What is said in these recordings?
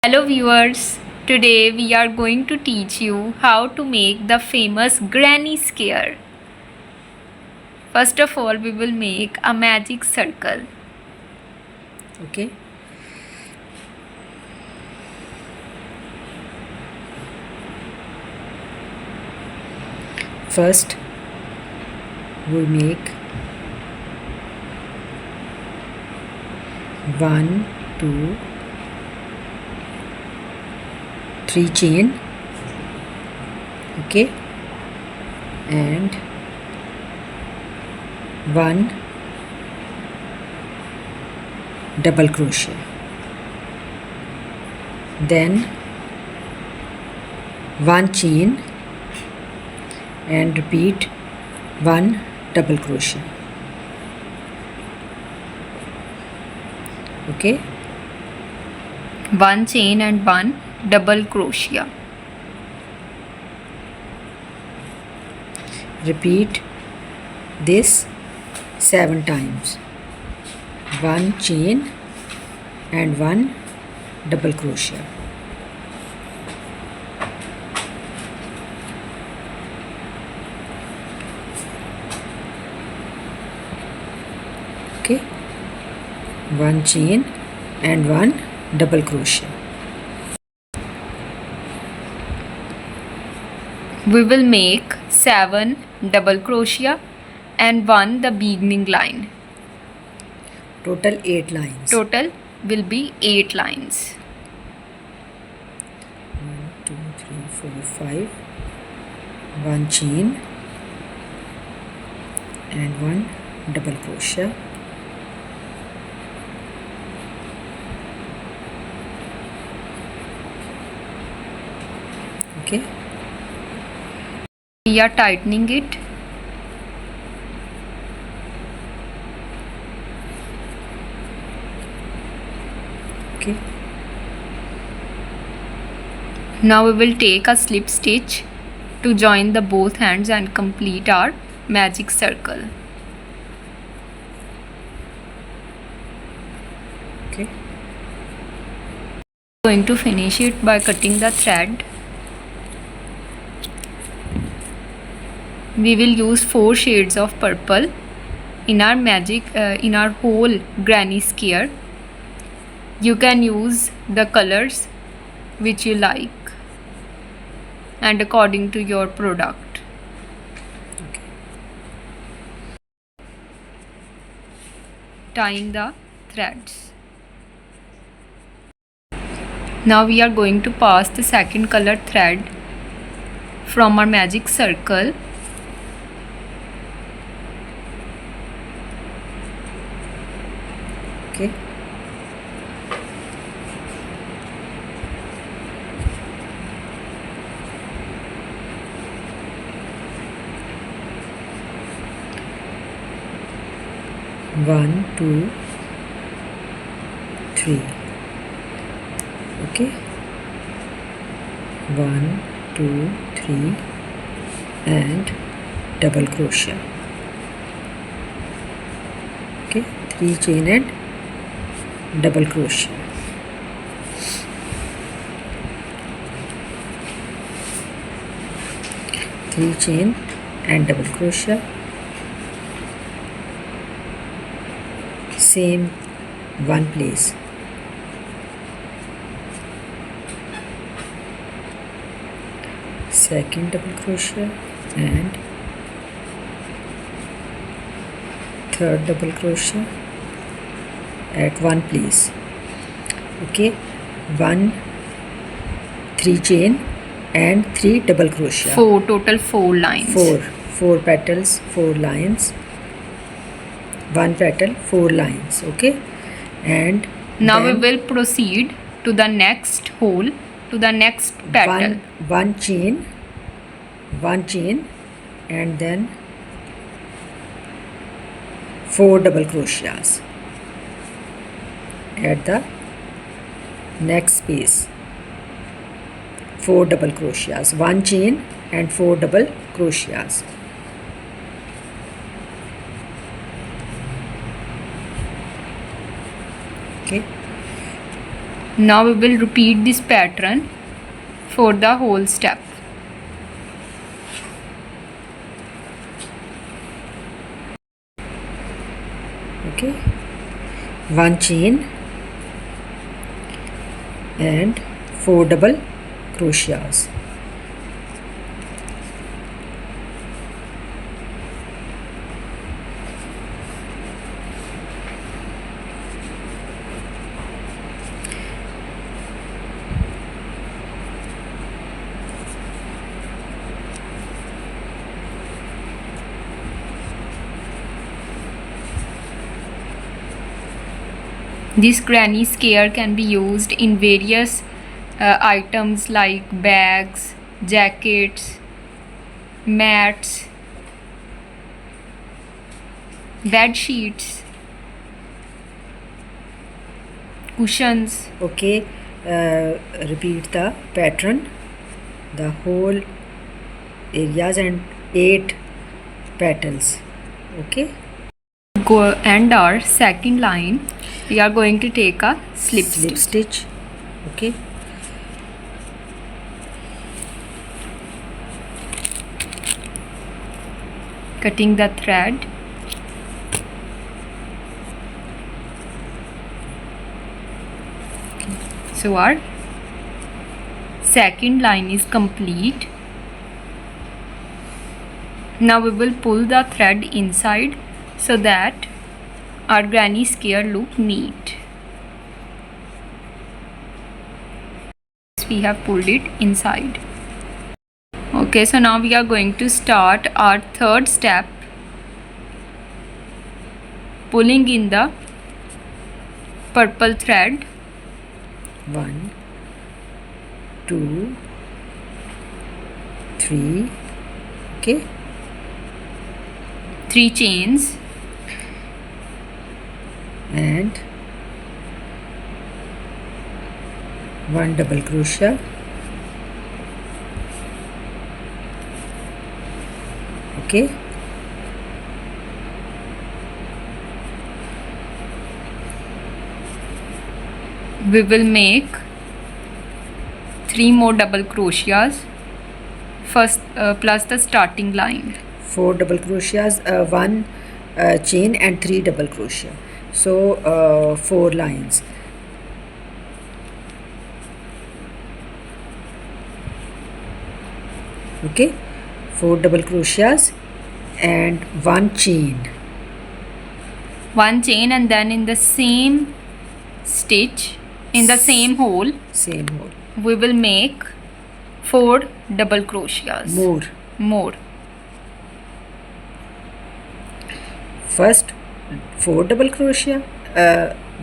Hello viewers, today we are going to teach you how to make the famous granny scare. First of all, we will make a magic circle. Okay. First we make 1, 2, 3 chain, okay, and 1 double crochet, then 1 chain and repeat 1 double crochet, okay, 1 chain and 1 double crochet. Repeat this 7 times. 1 chain and 1 double crochet. Okay, 1 chain and 1 double crochet. We will make 7 double crochet and 1 the beginning line. Total 8 lines. Total will be 8 lines. 1, 2, 3, 4, 5. 1 chain and 1 double crochet. Okay. We are tightening it. Okay. Now we will take a slip stitch to join the both hands and complete our magic circle. Okay. Going to finish it by cutting the thread. We will use 4 shades of purple in our in our whole granny scare. You can use the colors which you like and according to your product. Okay. Tying the threads. Now we are going to pass the second color thread from our magic circle. Okay. One, two, three. Okay. 1, 2, 3, and double crochet. Okay, 3 chain and double crochet. Three chain and double crochet. Same one place. Second double crochet and third double crochet at one place. Okay, 1 3 chain and 3 double crochet. Total 4 lines. 4 petals, 4 lines. 1 petal, 4 lines. Okay, and now we will proceed to the next hole, to the next petal. One chain and then 4 double crochets at the next space. 4 double crochets, 1 chain and 4 double crochets. Okay, Now we will repeat this pattern for the whole step. Okay, one chain and 4 double crochets. This granny square can be used in various items like bags, jackets, mats, bed sheets, cushions. Okay, repeat the pattern, the whole areas and 8 petals. Okay, Go and our second line, we are going to take a slip stitch. Okay, cutting the thread. So our second line is complete. Now we will pull the thread inside so that our granny square look neat. We have pulled it inside. Okay, so now we are going to start our third step, pulling in the purple thread. 1 2 3. Okay, 3 chains and 1 double crochet. Okay, we will make 3 more double crochets first plus the starting line. 4 double crochets, 1 chain and 3 double crochet, so 4 lines. Okay, 4 double crochets and 1 chain. 1 chain, and then in the same stitch, in the same hole, we will make 4 double crochets. More. First 4 double crochet,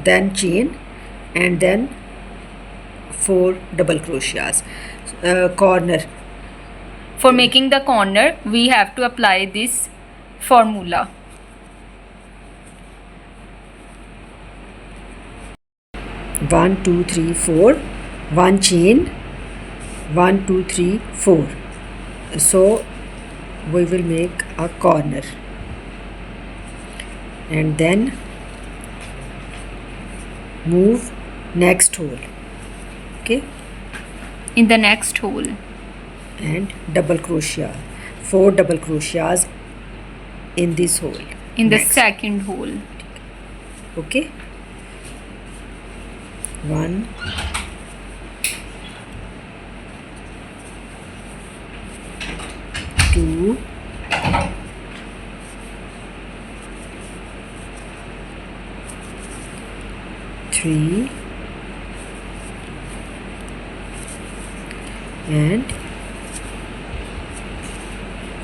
then chain, and then 4 double crochets. Corner. For making the corner, we have to apply this formula. One, two, three, four. 1 chain. 1 2 3 4. So we will make a corner, and then move next hole. Okay, In the next hole, and double crochet, 4 double crochets in this hole, in the second hole. Okay, 1 2 3 and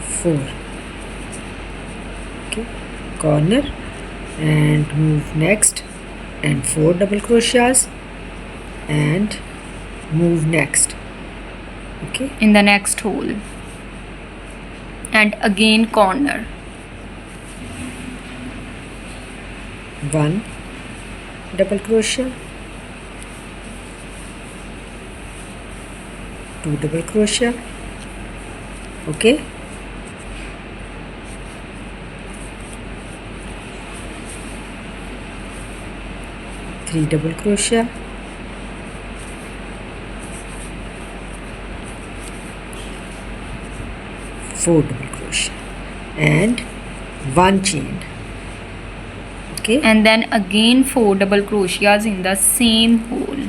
4. Okay, corner, and move next, and 4 double crochets, and move next. Okay, In the next hole, and again corner. 1 double crochet, 2 double crochet. Okay, 3 double crochet, 4 double crochet and 1 chain. Okay, and then again 4 double crochets in the same hole.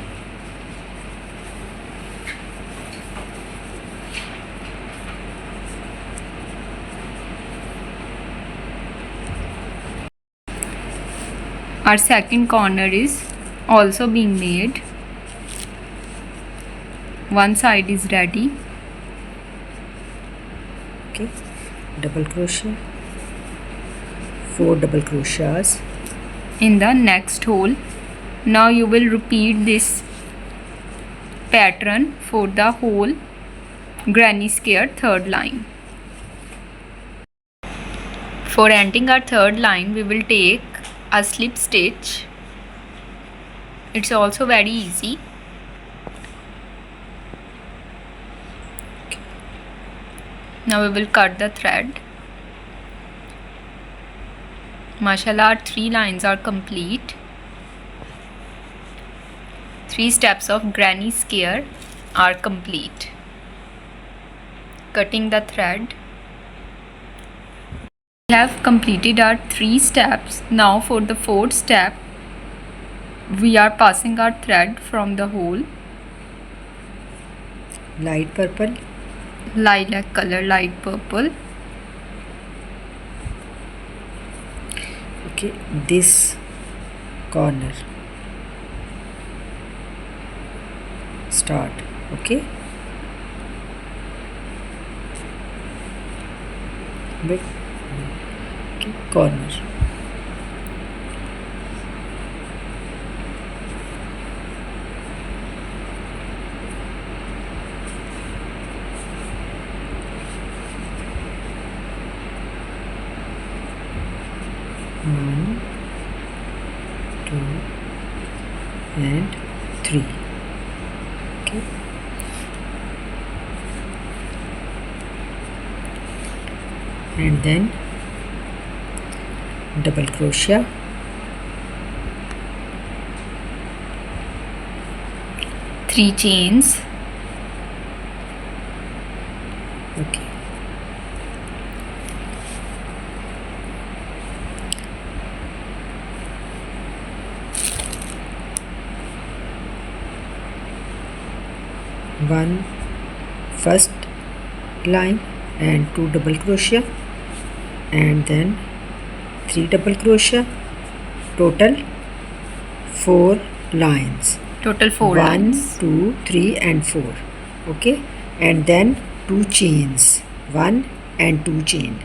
Our second corner is also being made. One side is ready. okay, double crochet, 4 double crochets In the next hole. Now you will repeat this pattern for the whole granny square third line. For ending our third line, we will take a slip stitch. It's also very easy. Now we will cut the thread. Mashallah, our 3 lines are complete. 3 steps of granny square are complete. Cutting the thread. We have completed our 3 steps. Now for the 4th step, we are passing our thread from the hole. light purple, Lilac color, light purple. okay, this corner start, okay, big, okay, corner, one, 2 and 3, okay, and then double crochet, Three chains. okay, one first line and 2 double crochet and then 3 double crochet, total 4 lines, Total 4 1 lines. 2 3 and 4, okay, and then 2 chains, 1 and 2 chain,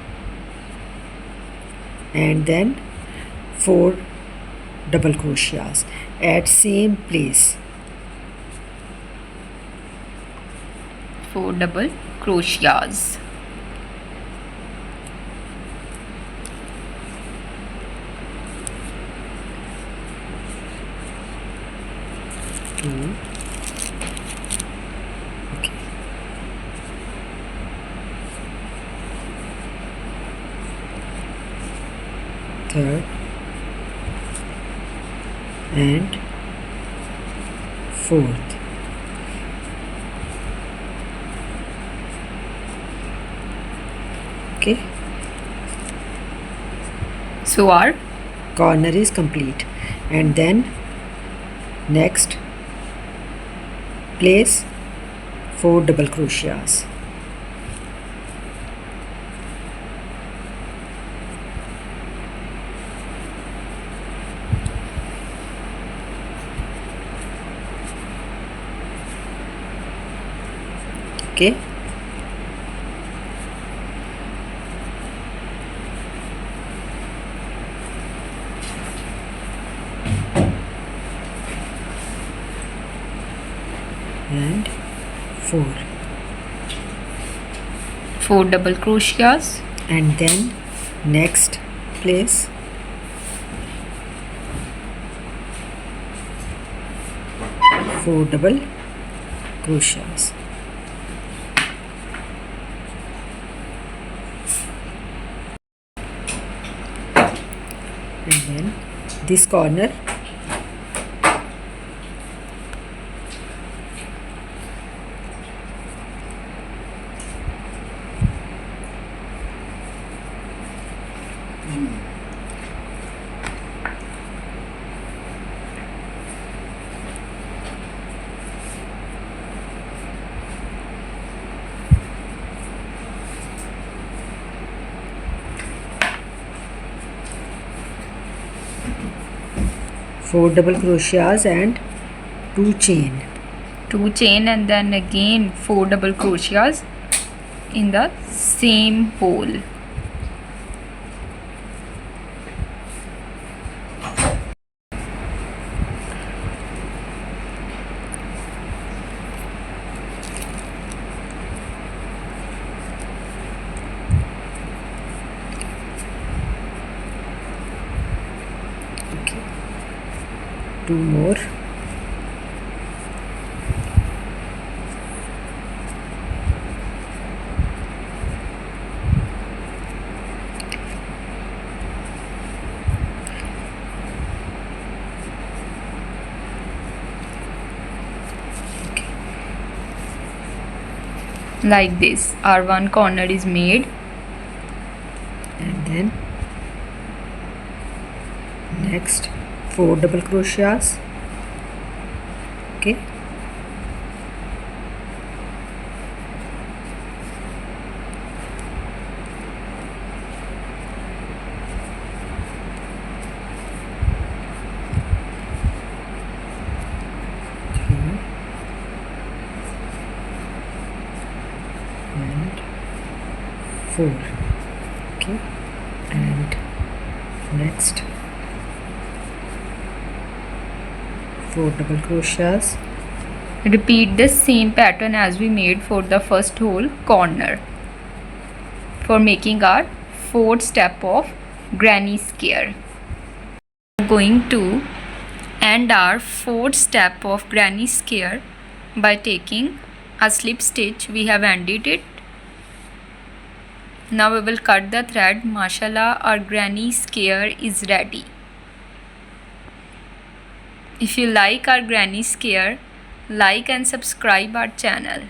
and then 4 double crochets at same place, 4 double crochets. two, okay, third and fourth, okay, So our corner is complete, and then next place 4 double crochets, okay, and 4, 4 double crochets, and then next place 4 double crochets, and then this corner 4 double crochets and 2 chain. 2 chain and then again 4 double crochets in the same hole. Okay, 2 more. Like this, our one corner is made. And then next 4 double crochets. Okay, and 4. Okay, and next 4 double crochets. Repeat the same pattern as we made for the first whole corner for making our fourth step of granny scare. We are going to end our fourth step of granny scare by taking a slip stitch. We have ended it. Now we will cut the thread. Mashallah, our granny scare is ready. If you like our granny scare, like and subscribe our channel.